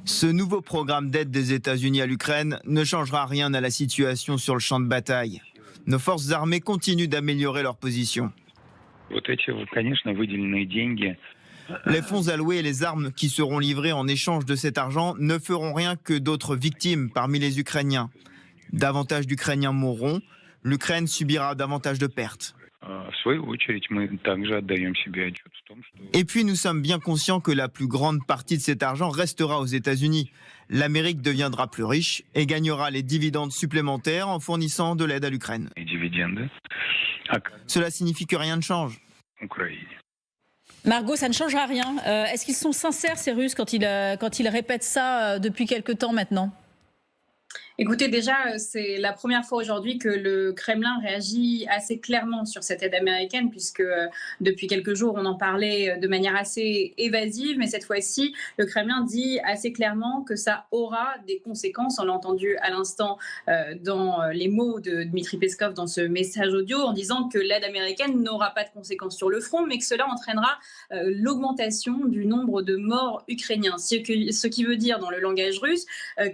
Ce nouveau programme d'aide des États-Unis à l'Ukraine ne changera rien à la situation sur le champ de bataille. Nos forces armées continuent d'améliorer leur position. Les fonds alloués et les armes qui seront livrées en échange de cet argent ne feront rien que d'autres victimes parmi les Ukrainiens. Davantage d'Ukrainiens mourront, l'Ukraine subira davantage de pertes. Et puis nous sommes bien conscients que la plus grande partie de cet argent restera aux États-Unis. L'Amérique deviendra plus riche et gagnera les dividendes supplémentaires en fournissant de l'aide à l'Ukraine. Cela signifie que rien ne change. Margot, ça ne changera rien. Est-ce qu'ils sont sincères, ces Russes, quand ils répètent ça depuis quelque temps maintenant ? Écoutez, déjà, c'est la première fois aujourd'hui que le Kremlin réagit assez clairement sur cette aide américaine, puisque depuis quelques jours, on en parlait de manière assez évasive, mais cette fois-ci, le Kremlin dit assez clairement que ça aura des conséquences. On l'a entendu à l'instant dans les mots de Dmitri Peskov dans ce message audio, en disant que l'aide américaine n'aura pas de conséquences sur le front, mais que cela entraînera l'augmentation du nombre de morts ukrainiens. Ce qui veut dire, dans le langage russe,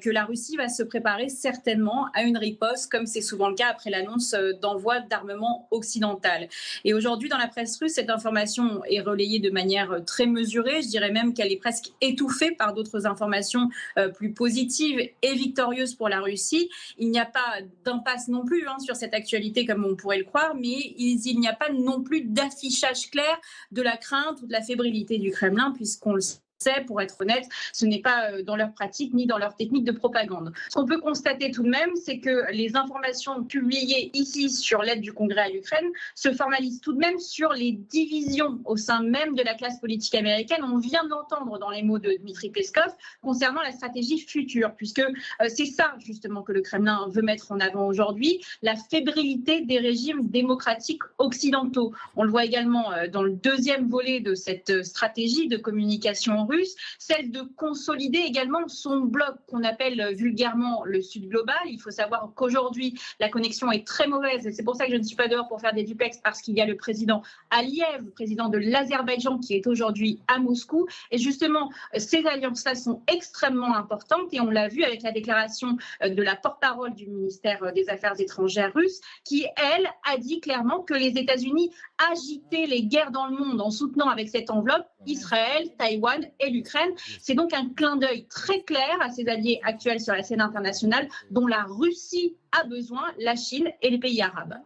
que la Russie va se préparer certainement à une riposte, comme c'est souvent le cas après l'annonce d'envoi d'armement occidental. Et aujourd'hui, dans la presse russe, cette information est relayée de manière très mesurée. Je dirais même qu'elle est presque étouffée par d'autres informations plus positives et victorieuses pour la Russie. Il n'y a pas d'impasse non plus sur cette actualité, comme on pourrait le croire, mais il n'y a pas non plus d'affichage clair de la crainte ou de la fébrilité du Kremlin, puisqu'on le sait, pour être honnête, ce n'est pas dans leur pratique ni dans leur technique de propagande. Ce qu'on peut constater tout de même, c'est que les informations publiées ici sur l'aide du Congrès à l'Ukraine se formalisent tout de même sur les divisions au sein même de la classe politique américaine. On vient d'entendre dans les mots de Dmitri Peskov concernant la stratégie future, puisque c'est ça justement que le Kremlin veut mettre en avant aujourd'hui, la fébrilité des régimes démocratiques occidentaux. On le voit également dans le deuxième volet de cette stratégie de communication russe, celle de consolider également son bloc qu'on appelle vulgairement le Sud global. Il faut savoir qu'aujourd'hui, la connexion est très mauvaise et c'est pour ça que je ne suis pas dehors pour faire des duplex, parce qu'il y a le président Aliyev, président de l'Azerbaïdjan, qui est aujourd'hui à Moscou. Et justement, ces alliances-là sont extrêmement importantes et on l'a vu avec la déclaration de la porte-parole du ministère des Affaires étrangères russe qui, elle, a dit clairement que les États-Unis agitaient les guerres dans le monde en soutenant avec cette enveloppe Israël, Taïwan et l'Ukraine. C'est donc un clin d'œil très clair à ses alliés actuels sur la scène internationale dont la Russie a besoin, la Chine et les pays arabes.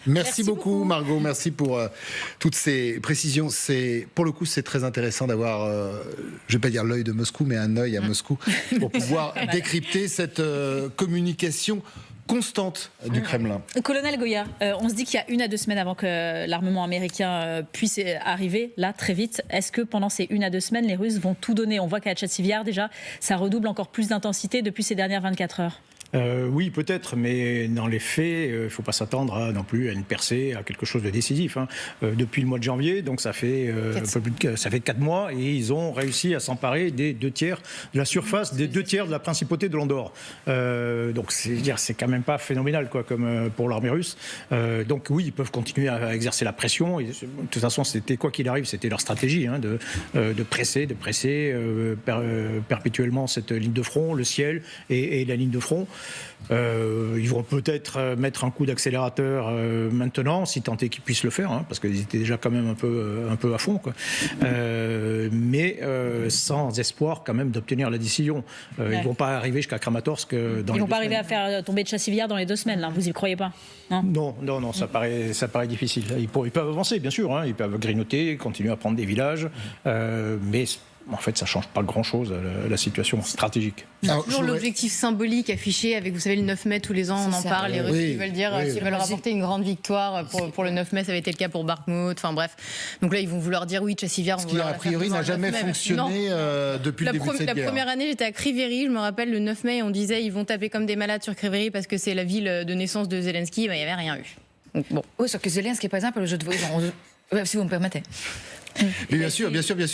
Merci beaucoup Margot, merci pour toutes ces précisions. Pour le coup, c'est très intéressant d'avoir, je ne vais pas dire l'œil de Moscou, mais un œil à Moscou pour pouvoir décrypter cette communication constante du Kremlin. Colonel Goya, on se dit qu'il y a 1 à 2 semaines avant que l'armement américain puisse arriver, là, très vite. Est-ce que pendant ces 1 à 2 semaines, les Russes vont tout donner ? On voit qu'à Tchatchiviar, déjà, ça redouble encore plus d'intensité depuis ces dernières 24 heures. Oui, peut-être, mais dans les faits, il ne faut pas s'attendre non plus à une percée, à quelque chose de décisif. Depuis le mois de janvier, donc ça fait 4 mois, et ils ont réussi à s'emparer des 2 tiers de la surface, des 2 tiers de la principauté de l'Andorre. Donc c'est quand même pas phénoménal, quoi, comme pour l'armée russe. Donc oui, ils peuvent continuer à exercer la pression. Et, de toute façon, c'était quoi qu'il arrive, c'était leur stratégie, de presser perpétuellement cette ligne de front, le ciel et la ligne de front. Ils vont peut-être mettre un coup d'accélérateur maintenant, si tant est qu'ils puissent le faire, parce qu'ils étaient déjà quand même un peu à fond, quoi. Mais sans espoir quand même d'obtenir la décision. Ils ne vont pas arriver jusqu'à Kramatorsk. Ils ne vont pas arriver à faire tomber Tchatchiviar dans les 2 semaines, là. Vous y croyez pas? Non, ça paraît difficile. Ils peuvent avancer, bien sûr, ils peuvent grignoter, continuer à prendre des villages, mais en fait, ça ne change pas grand-chose à la situation stratégique. Alors, toujours l'objectif symbolique affiché avec, vous savez, le 9 mai, tous les ans, on en parle. Les Russes qui veulent dire qu'ils veulent rapporter une grande victoire pour le 9 mai, ça avait été le cas pour Bakhmout, enfin bref. Donc là, ils vont vouloir dire oui, Tchatchiviar. Ce qui, a priori, n'a jamais fonctionné depuis le début de cette guerre. La première année, j'étais à Kryvyi, je me rappelle, le 9 mai, on disait ils vont taper comme des malades sur Kryvyi parce que c'est la ville de naissance de Zelensky. Il n'y avait rien eu. Donc, bon. Oui, sauf que Zelensky, par exemple, si vous me permettez. Mais bien sûr,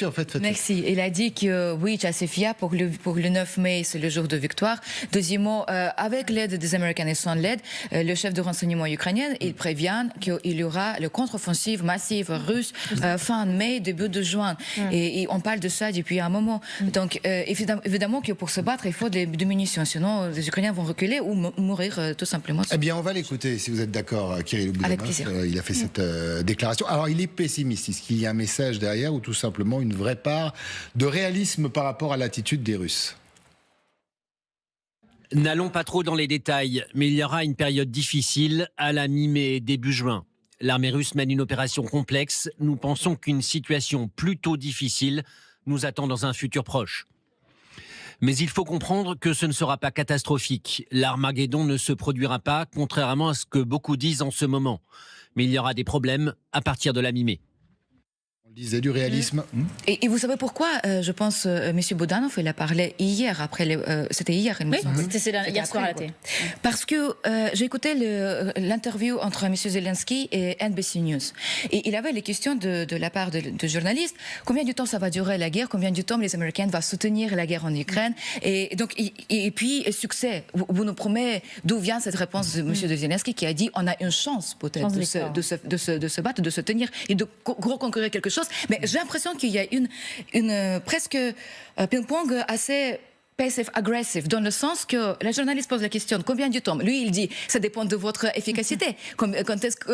en fait. Merci. Il a dit que oui, Chassifia, pour le 9 mai, c'est le jour de victoire. Deuxièmement, avec l'aide des Américains et sans l'aide, le chef de renseignement ukrainien, il prévient qu'il y aura le contre-offensive massive russe fin mai, début de juin. Et on parle de ça depuis un moment. Donc, évidemment que pour se battre, il faut des munitions. Sinon, les Ukrainiens vont reculer ou mourir tout simplement. Eh bien, on va l'écouter, si vous êtes d'accord, Kirill Boudanov. Avec plaisir. Il a fait cette déclaration. Alors, il est pessimiste. Est-ce qu'il y a un message derrière ou tout simplement une vraie part de réalisme par rapport à l'attitude des Russes? N'allons pas trop dans les détails, mais il y aura une période difficile à la mi-mai et début juin. L'armée russe mène une opération complexe. Nous pensons qu'une situation plutôt difficile nous attend dans un futur proche. Mais il faut comprendre que ce ne sera pas catastrophique. L'Armageddon ne se produira pas, contrairement à ce que beaucoup disent en ce moment. Mais il y aura des problèmes à partir de la mi-mai. On disait du réalisme. Et vous savez pourquoi je pense, M. Boudanov, il a parlé hier, c'était hier, il me semble. C'était hier soir à la télé. Parce que j'ai écouté l'interview entre M. Zelensky et NBC News. Et il avait les questions de la part de journalistes. Combien de temps ça va durer la guerre? Combien de temps les Américains vont soutenir la guerre en Ukraine? Et donc, et puis, succès. Vous nous promettez d'où vient cette réponse de M. Zelensky qui a dit on a une chance peut-être de se battre, de se tenir et de reconquérir quelque chose. Mais j'ai l'impression qu'il y a une presque ping-pong assez passive-aggressive, dans le sens que la journaliste pose la question combien de temps? Lui, il dit ça dépend de votre efficacité.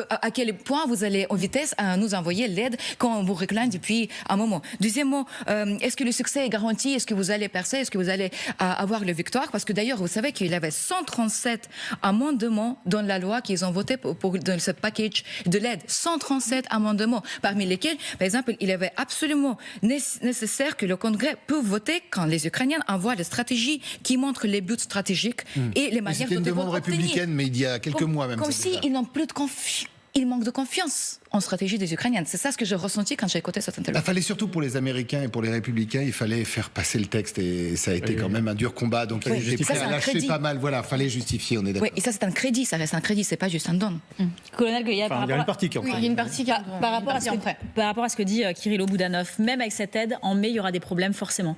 À quel point vous allez en vitesse à nous envoyer l'aide quand on vous réclame depuis un moment. Deuxièmement, est-ce que le succès est garanti? Est-ce que vous allez percer? Est-ce que vous allez avoir la victoire? Parce que d'ailleurs, vous savez qu'il y avait 137 amendements dans la loi qu'ils ont voté dans ce package de l'aide. 137 amendements, parmi lesquels, par exemple, il avait absolument nécessaire que le Congrès peut voter quand les Ukrainiens envoient des stratégie qui montre les buts stratégiques et les manières de C'était une demande républicaine, mais il y a quelques mois même. Comme s'ils n'ont plus de confiance. Ils manquent de confiance en stratégie des Ukrainiens. C'est ça ce que j'ai ressenti quand j'ai écouté cette interview. Il fallait surtout pour les Américains et pour les Républicains, il fallait faire passer le texte et ça a été quand même un dur combat. Donc ils étaient prêts à lâcher pas mal. Voilà, fallait justifier, on est d'accord. Oui, et ça c'est un crédit, ça reste un crédit, c'est pas juste un don. Colonel Goya, il y a une partie qui est en il y a une partie qui est par rapport à ce que dit Kirill Boudanov, même avec cette aide, en mai, il y aura des problèmes forcément.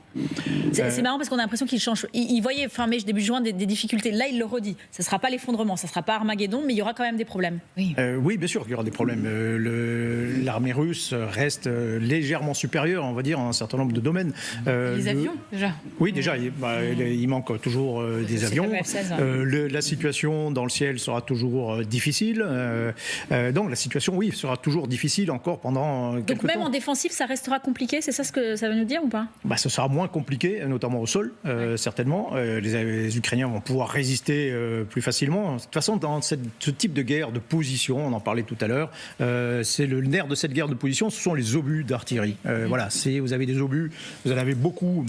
C'est marrant parce qu'on a l'impression qu'il change. Il voyait fin mai, début juin des difficultés. Là, il le redit. Ça ne sera pas l'effondrement, ça ne sera pas Armageddon, mais il y aura quand même des problèmes. Oui, bien sûr qu'il y aura des problèmes. L'armée russe reste légèrement supérieure, on va dire, en un certain nombre de domaines. Les avions, déjà. Oui, déjà, il manque toujours des avions. La situation dans le ciel sera toujours difficile. Donc la situation, oui, sera toujours difficile encore pendant quelques temps. Donc même en défensif, ça restera compliqué, c'est ça ce que ça veut nous dire ou pas? Ce sera moins compliqué, notamment au sol, certainement. Les Ukrainiens vont pouvoir résister plus facilement. De toute façon, dans ce type de guerre de position, on en parlait tout à l'heure, c'est le nerf de cette guerre de position, ce sont les obus d'artillerie. Voilà, vous avez des obus, vous en avez beaucoup,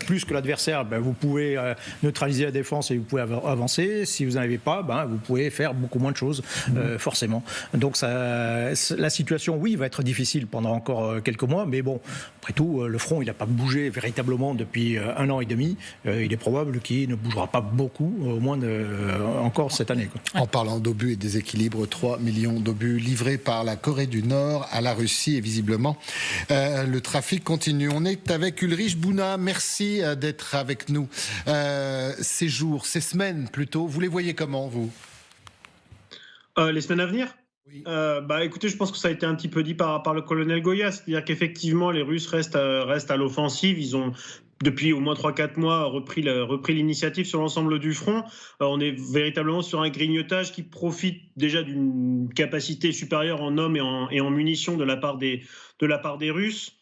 plus que l'adversaire, vous pouvez neutraliser la défense et vous pouvez avancer. Si vous n'en avez pas, vous pouvez faire beaucoup moins de choses, forcément. Donc la situation, oui, va être difficile pendant encore quelques mois, mais bon, après tout, le front, il n'a pas bougé véritablement depuis 1 an et demi. Il est probable qu'il ne bougera pas beaucoup, au moins encore cette année. En parlant d'obus et des équilibres, 3 millions d'obus livrés par la Corée du Nord à la Russie et visiblement le trafic continue. On est avec Ulrich Bouna, merci d'être avec nous. Ces jours, ces semaines plutôt, vous les voyez comment vous? Les semaines à venir? Oui. Écoutez, je pense que ça a été un petit peu dit par le colonel Goya, c'est-à-dire qu'effectivement les Russes restent à l'offensive, ils ont depuis au moins 3-4 mois repris l'initiative sur l'ensemble du front. On est véritablement sur un grignotage qui profite déjà d'une capacité supérieure en hommes et en munitions de la part des Russes.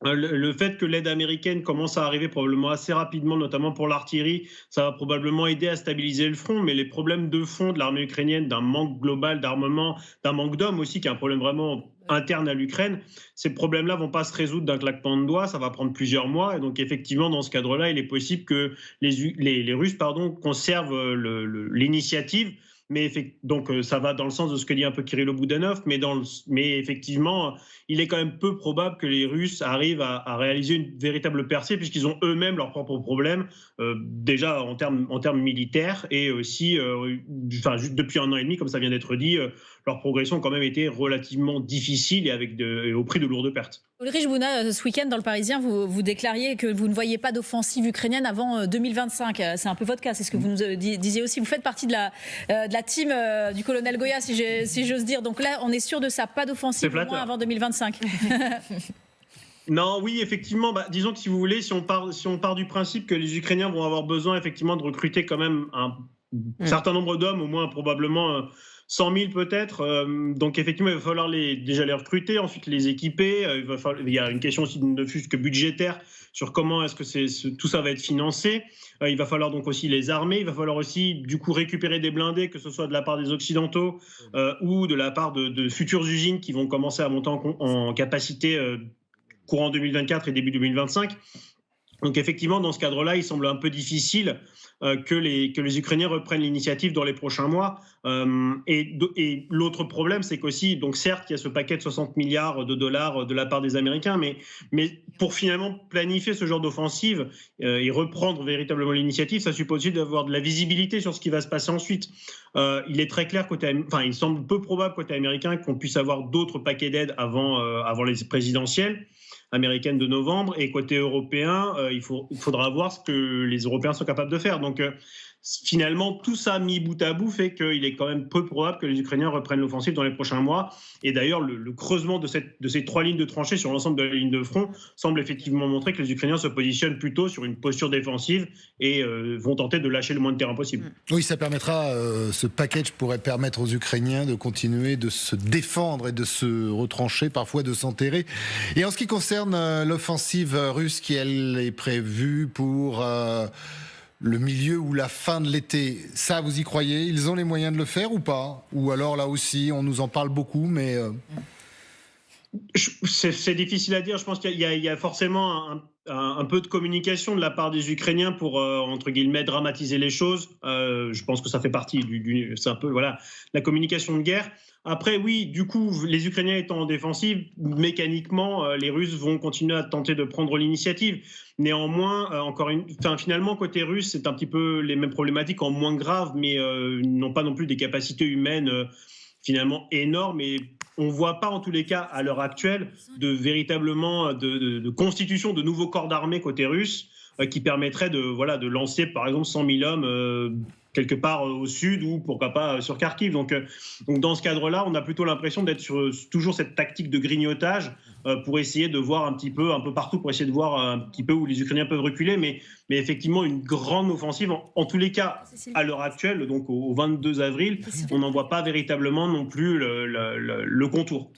Le fait que l'aide américaine commence à arriver probablement assez rapidement, notamment pour l'artillerie, ça va probablement aider à stabiliser le front. Mais les problèmes de fond de l'armée ukrainienne, d'un manque global d'armement, d'un manque d'hommes aussi, qui est un problème vraiment interne à l'Ukraine, ces problèmes-là vont pas se résoudre d'un claquement de doigts, ça va prendre plusieurs mois. Et donc effectivement, dans ce cadre-là, il est possible que les Russes conservent l'initiative. Mais donc ça va dans le sens de ce que dit un peu Kirill Boudanov, mais effectivement, il est quand même peu probable que les Russes arrivent à réaliser une véritable percée, puisqu'ils ont eux-mêmes leurs propres problèmes, déjà en termes militaires, et aussi, juste depuis 1 an et demi, comme ça vient d'être dit, leur progression a quand même été relativement difficile et au prix de lourdes pertes. Ulrich Bouna, ce week-end dans le Parisien, vous déclariez que vous ne voyez pas d'offensive ukrainienne avant 2025. C'est un peu votre cas, c'est ce que vous nous disiez aussi. Vous faites partie de la team du colonel Goya, si j'ose dire. Donc là, on est sûr de ça, pas d'offensive au moins avant 2025. Non, oui, effectivement. Disons que si vous voulez, si on part du principe que les Ukrainiens vont avoir besoin effectivement de recruter quand même un certain nombre d'hommes, au moins probablement 100 000 peut-être. Donc effectivement, il va falloir déjà les recruter, ensuite les équiper. Il y a une question aussi ne fût-ce que budgétaire sur comment est-ce que tout ça va être financé. Il va falloir donc aussi les armer. Il va falloir aussi du coup récupérer des blindés, que ce soit de la part des Occidentaux ou de la part de futures usines qui vont commencer à monter en capacité courant 2024 et début 2025. Donc effectivement, dans ce cadre-là, il semble un peu difficile que les Ukrainiens reprennent l'initiative dans les prochains mois. Et l'autre problème, c'est qu'aussi, donc certes, il y a ce paquet de 60 milliards de dollars de la part des Américains, mais pour finalement planifier ce genre d'offensive et reprendre véritablement l'initiative, ça suppose aussi d'avoir de la visibilité sur ce qui va se passer ensuite. Il est très clair il semble peu probable côté américain qu'on puisse avoir d'autres paquets d'aide avant les présidentielles américaine de novembre, et côté européen, il faudra voir ce que les Européens sont capables de faire. Donc finalement, tout ça mis bout à bout fait qu'il est quand même peu probable que les Ukrainiens reprennent l'offensive dans les prochains mois. Et d'ailleurs, le creusement de ces 3 lignes de tranchées sur l'ensemble de la ligne de front semble effectivement montrer que les Ukrainiens se positionnent plutôt sur une posture défensive et vont tenter de lâcher le moins de terrain possible. Oui, ça permettra, ce package pourrait permettre aux Ukrainiens de continuer de se défendre et de se retrancher, parfois de s'enterrer. Et en ce qui concerne l'offensive russe qui, elle, est prévue pour le milieu ou la fin de l'été, ça, vous y croyez? Ils ont les moyens de le faire ou pas? Ou alors, là aussi, on nous en parle beaucoup, mais... C'est difficile à dire. Je pense qu'il y a forcément un peu de communication de la part des Ukrainiens pour, entre guillemets, dramatiser les choses. Je pense que ça fait partie c'est un peu, voilà, la communication de guerre. Après, oui, du coup, les Ukrainiens étant en défensive, mécaniquement, les Russes vont continuer à tenter de prendre l'initiative. Néanmoins, finalement, côté russe, c'est un petit peu les mêmes problématiques en moins grave, mais n'ont pas non plus des capacités humaines finalement énormes. Et on ne voit pas, en tous les cas, à l'heure actuelle, véritablement de constitution de nouveaux corps d'armée côté russe qui permettraient de lancer, par exemple, 100 000 hommes quelque part au sud ou pourquoi pas sur Kharkiv. Donc dans ce cadre-là, on a plutôt l'impression d'être sur toujours cette tactique de grignotage pour essayer de voir un peu partout, pour essayer de voir un petit peu où les Ukrainiens peuvent reculer. Mais effectivement, une grande offensive, en tous les cas, à l'heure actuelle, donc au 22 avril, on n'en voit pas véritablement non plus le contour.